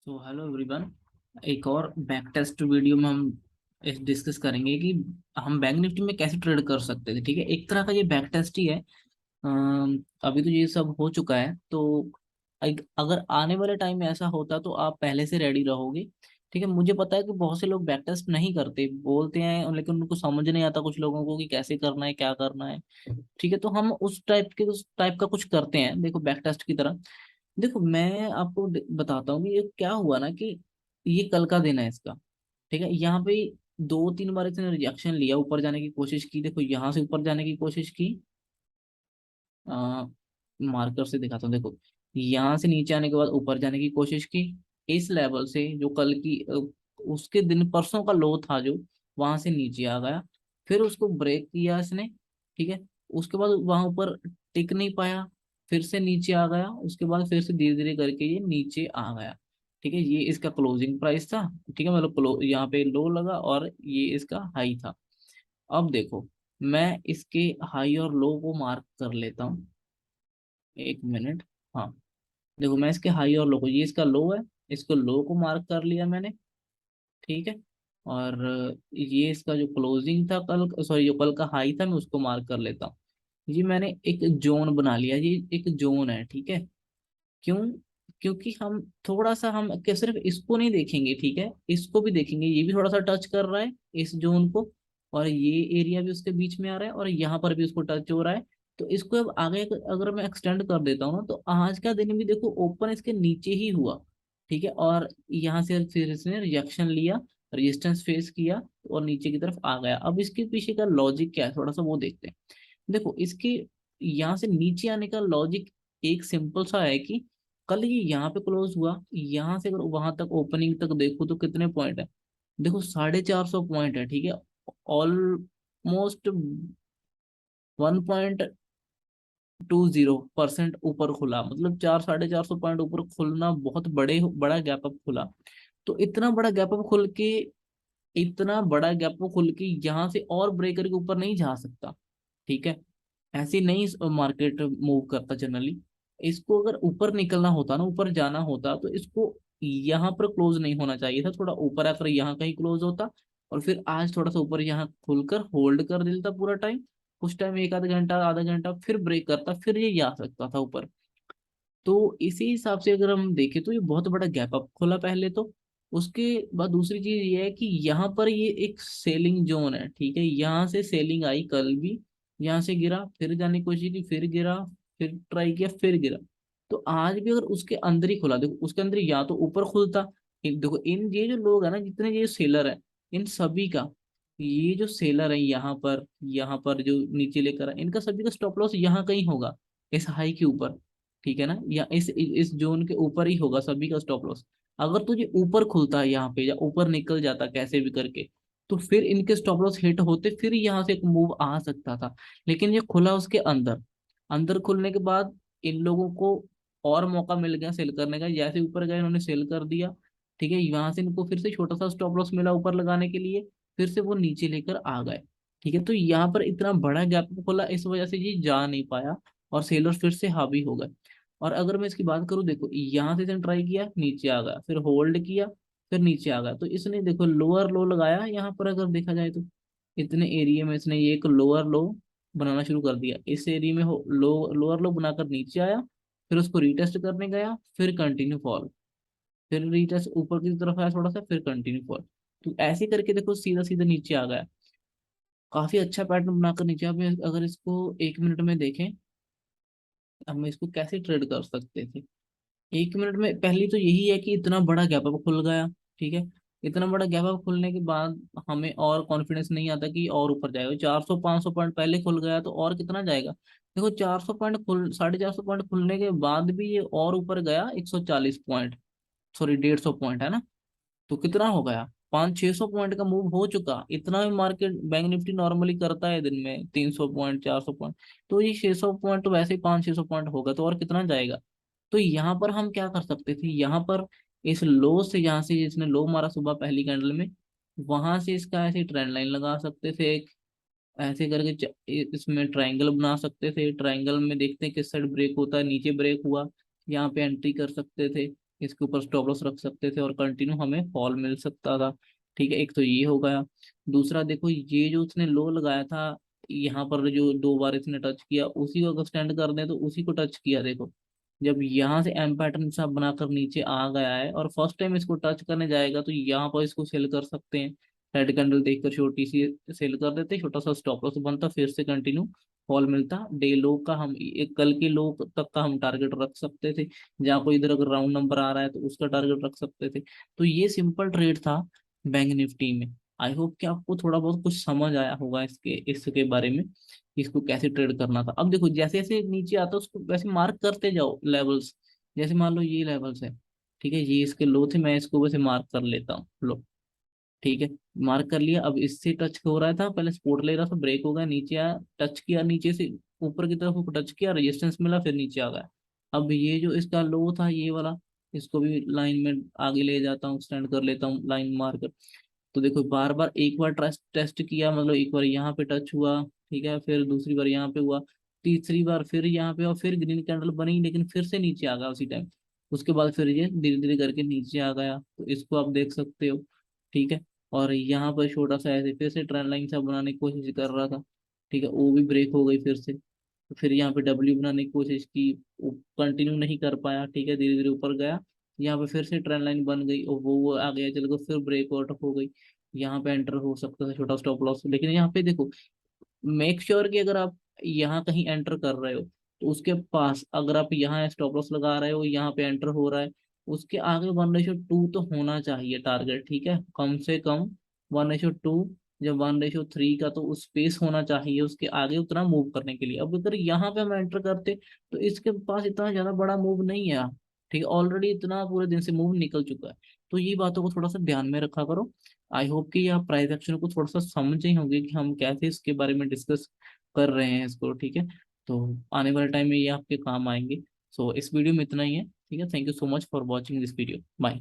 तो hello everyone. एक और बैक टेस्ट वीडियो में हम डिस्कस करेंगे कि हम बैंक निफ्टी में कैसे ट्रेड कर सकते थे। ठीक है, एक तरह का ये बैक टेस्ट ही है। अभी तो ये सब हो चुका है, तो अगर आने वाले टाइम में ऐसा होता तो आप पहले से रेडी रहोगे। ठीक है, मुझे पता है कि बहुत से लोग बैक टेस्ट नहीं करते, बोलते हैं, लेकिन उनको समझ नहीं आता कुछ लोगों को कि कैसे करना है, क्या करना है। ठीक है, तो हम उस टाइप का कुछ करते हैं, देखो बैक टेस्ट की तरह। देखो मैं आपको बताता हूँ कि ये क्या हुआ ना कि ये कल का दिन है इसका। ठीक है, यहाँ पे 2-3 बार इसने रिजेक्शन लिया, ऊपर जाने की कोशिश की, देखो यहाँ से ऊपर जाने की कोशिश की। आ, मार्कर से दिखाता हूँ, देखो यहाँ से नीचे आने के बाद ऊपर जाने की कोशिश की। इस लेवल से जो कल की उसके दिन परसों का लो था जो, वहां से नीचे आ गया। फिर उसको ब्रेक किया इसने। ठीक है, उसके बाद वहां ऊपर टिक नहीं पाया, फिर से नीचे आ गया, उसके बाद फिर से धीरे धीरे करके ये नीचे आ गया। ठीक है, ये इसका क्लोजिंग प्राइस था। ठीक है, मतलब यहाँ पे लो लगा और ये इसका हाई था। अब देखो, मैं इसके हाई और लो को मार्क कर लेता हूँ, 1 मिनट। हाँ, देखो मैं इसके हाई और लो को, ये इसका लो है, इसको लो को मार्क कर लिया मैंने। ठीक है, और ये इसका जो क्लोजिंग था कल, सॉरी जो कल का हाई था, मैं उसको मार्क कर लेता हूँ। ये मैंने एक जोन बना लिया, ये एक जोन है। ठीक है, क्यों? क्योंकि हम थोड़ा सा, हम क्या सिर्फ इसको नहीं देखेंगे, ठीक है, इसको भी देखेंगे, ये भी थोड़ा सा टच कर रहा है इस जोन को, और ये एरिया भी उसके बीच में आ रहा है, और यहाँ पर भी उसको टच हो रहा है। तो इसको अब आगे अगर मैं एक्सटेंड कर देता हूँ ना, तो आज का दिन भी देखो ओपन इसके नीचे ही हुआ। ठीक है, और यहाँ से फिर इसने रिजेक्शन लिया, रेजिस्टेंस फेस किया, और नीचे की तरफ आ गया। अब इसके पीछे का लॉजिक क्या है, थोड़ा सा वो देखते हैं। देखो इसके यहाँ से नीचे आने का लॉजिक एक सिंपल सा है कि कल ये यहाँ पे क्लोज हुआ, यहाँ से अगर वहां तक ओपनिंग तक देखो तो कितने पॉइंट है, देखो 450 पॉइंट है। ठीक है, ऑलमोस्ट 1.20% ऊपर खुला, मतलब 400-450 पॉइंट ऊपर खुलना, बहुत बड़ा गैप अप खुला। तो इतना बड़ा गैप अप खुल के, इतना बड़ा गैप अप खुल के यहाँ से और ब्रेकर के ऊपर नहीं जा सकता। ठीक है, ऐसे नहीं मार्केट मूव करता जनरली। इसको अगर ऊपर निकलना होता ना, ऊपर जाना होता, तो इसको यहाँ पर क्लोज नहीं होना चाहिए था, थोड़ा ऊपर आकर यहाँ कहीं क्लोज होता, और फिर आज थोड़ा सा ऊपर यहाँ खुलकर होल्ड कर देता पूरा टाइम। कुछ टाइम, एक आधा घंटा फिर ब्रेक करता, फिर ये आ सकता था ऊपर। तो इसी हिसाब से अगर हम देखें तो ये बहुत बड़ा गैप अप खोला पहले तो। उसके बाद दूसरी चीज ये है कि यहाँ पर ये एक सेलिंग जोन है। ठीक है, यहाँ से सेलिंग आई कल भी, यहाँ से गिरा, फिर जाने की कोशिश की, फिर गिरा, फिर ट्राई किया, फिर गिरा। तो आज भी अगर उसके अंदर ही खुला, देखो उसके अंदर या तो ऊपर खुलता। देखो इन ये जो लोग है ना, जितने ये सेलर है, इन सभी का, ये जो सेलर है यहाँ पर जो नीचे लेकर है, इनका सभी का स्टॉप लॉस यहाँ कहीं होगा, इस हाई के ऊपर। ठीक है ना, या इस जोन के ऊपर ही होगा सभी का स्टॉप लॉस। अगर तुझे ऊपर खुलता है यहाँ पे, या ऊपर निकल जाता कैसे भी करके, तो फिर इनके स्टॉप लॉस हिट होते, फिर यहाँ से एक मूव आ सकता था। लेकिन ये खुला उसके अंदर, अंदर खुलने के बाद इन लोगों को और मौका मिल गया सेल करने का, जैसे ऊपर गए इन्होंने सेल कर दिया। ठीक है, यहाँ से इनको फिर से छोटा सा स्टॉप लॉस मिला ऊपर लगाने के लिए, फिर से वो नीचे लेकर आ गए। ठीक है, तो यहाँ पर इतना बड़ा गैप खोला, इस वजह से ये जा नहीं पाया, और सेलर फिर से हावी हो गए। और अगर मैं इसकी बात करूँ, देखो यहाँ से इसने ट्राई किया, नीचे आ गया, फिर होल्ड किया, फिर नीचे आ गया, तो इसने देखो लोअर लो लगाया यहाँ पर, अगर देखा जाए तो इतने एरिया में इसने ये एक लोअर लो बनाना शुरू कर दिया। इस एरिया में हो लो, लोअर लो बनाकर नीचे आया, फिर उसको रीटेस्ट करने गया, फिर कंटिन्यू फॉल, फिर रीटेस्ट ऊपर की तरफ आया थोड़ा सा, फिर कंटिन्यू फॉल। तो ऐसे करके देखो सीधा सीधा नीचे आ गया, काफी अच्छा पैटर्न बनाकर नीचे। अब अगर इसको 1 मिनट में देखें, हम इसको कैसे ट्रेड कर सकते थे 1 मिनट में। पहली तो यही है कि इतना बड़ा गैप अप खुल गया। ठीक है, इतना बड़ा गैप अप खुलने के बाद हमें और कॉन्फिडेंस नहीं आता कि और ऊपर जाएगा। 400-500 पॉइंट पहले खुल गया, तो और कितना जाएगा। देखो 400 पॉइंट खुल, 450 पॉइंट खुलने के बाद भी ये और ऊपर गया 140 पॉइंट, सॉरी 150 पॉइंट है ना। तो कितना हो गया, 500-600 पॉइंट का मूव हो चुका। इतना भी मार्केट बैंक निफ्टी नॉर्मली करता है दिन में, 300 पॉइंट, 400 पॉइंट। तो ये 600 पॉइंट तो वैसे ही 500-600 पॉइंट होगा, तो और कितना जाएगा। तो यहाँ पर हम क्या कर सकते थे, यहाँ पर इस लो से, यहाँ से इसने लो मारा सुबह पहली कैंडल में, वहां से इसका ऐसे ट्रेंड लाइन लगा सकते थे एक, ऐसे करके इसमें ट्रायंगल बना सकते थे। ट्रायंगल में देखते हैं किस साइड ब्रेक होता है, नीचे ब्रेक हुआ, यहाँ पे एंट्री कर सकते थे। इसके ऊपर स्टॉप लॉस रख सकते थे और कंटिन्यू हमें फॉल मिल सकता था। ठीक है, एक तो ये हो गया। दूसरा देखो, ये जो उसने लो लगाया था, यहाँ पर जो 2 बार इसने टच किया, उसी को अगर स्टैंड कर दें तो उसी को टच किया देखो। जब यहाँ से एम पैटर्न सा बनाकर नीचे आ गया है और फर्स्ट टाइम इसको टच करने जाएगा, तो यहाँ पर इसको सेल कर सकते हैं। रेड कैंडल देखकर छोटी सी सेल कर देते, छोटा सा स्टॉप लॉस बनता, फिर से कंटिन्यू फॉल मिलता। डे लो का हम एक कल के लो तक का हम टारगेट रख सकते थे। जहाँ कोई इधर अगर राउंड नंबर आ रहा है तो उसका टारगेट रख सकते थे। तो ये सिंपल ट्रेड था बैंक निफ्टी में। आई होप कि आपको थोड़ा बहुत कुछ समझ आया होगा इसके बारे में, कि इसको कैसे ट्रेड करना था। अब देखो, जैसे जैसे नीचे आता है उसको वैसे मार्क करते जाओ लेवल्स। जैसे मान लो ये लेवल्स है, ठीक है, ये इसके लो थे, मैं इसको वैसे मार्क कर लेता हूँ, लो। ठीक है, मार्क कर लिया। अब इससे टच हो रहा था, पहले सपोर्ट ले रहा था, ब्रेक हो गया, नीचे आया, टच किया नीचे से ऊपर की तरफ टच किया, रेजिस्टेंस मिला, फिर नीचे आ गया। अब ये जो इसका लो था ये वाला, इसको भी लाइन में आगे ले जाता हूँ, स्टैंड कर लेता हूँ लाइन मार्कर। तो देखो, बार बार एक बार टेस्ट टेस्ट किया, मतलब एक बार यहाँ पे टच हुआ, ठीक है, फिर दूसरी बार यहाँ पे हुआ, तीसरी बार फिर यहाँ पे, और फिर ग्रीन कैंडल बनी, लेकिन फिर से नीचे आ गया उसी टाइम। उसके बाद फिर ये धीरे धीरे करके नीचे आ गया, तो इसको आप देख सकते हो। ठीक है, और यहाँ पर छोटा सा ऐसे फिर से ट्रेंड लाइन सा बनाने की कोशिश कर रहा था। ठीक है, वो भी ब्रेक हो गई फिर से। तो फिर यहाँ पे डब्ल्यू बनाने की कोशिश की, कंटिन्यू नहीं कर पाया। ठीक है, धीरे धीरे ऊपर गया, यहाँ पे फिर से ट्रेंड लाइन बन गई और वो आ गया, चल गया, फिर ब्रेकआउट हो गई। यहाँ पे एंटर हो सकता था छोटा स्टॉप लॉस, लेकिन यहाँ पे देखो, मेक श्योर कि अगर आप यहाँ कहीं एंटर कर रहे हो, तो उसके पास अगर आप यहाँ स्टॉप लॉस लगा रहे हो, यहाँ पे एंटर हो रहा है, उसके आगे 1:2 तो होना चाहिए टारगेट। ठीक है, कम से कम 1:2। जब 1:3 का तो उस स्पेस होना चाहिए उसके आगे उतना मूव करने के लिए। अब अगर यहाँ पे हम एंटर करते, तो इसके पास इतना ज्यादा बड़ा मूव नहीं है। ठीक है, ऑलरेडी इतना पूरे दिन से मूव निकल चुका है। तो ये बातों को थोड़ा सा ध्यान में रखा करो। आई होप कि आप प्राइस एक्शन को थोड़ा सा समझे ही होंगे कि हम कैसे इसके बारे में डिस्कस कर रहे हैं इसको। ठीक है, तो आने वाले टाइम में ये आपके काम आएंगे। सो इस वीडियो में इतना ही है। ठीक है, thank you so much for watching this video, bye.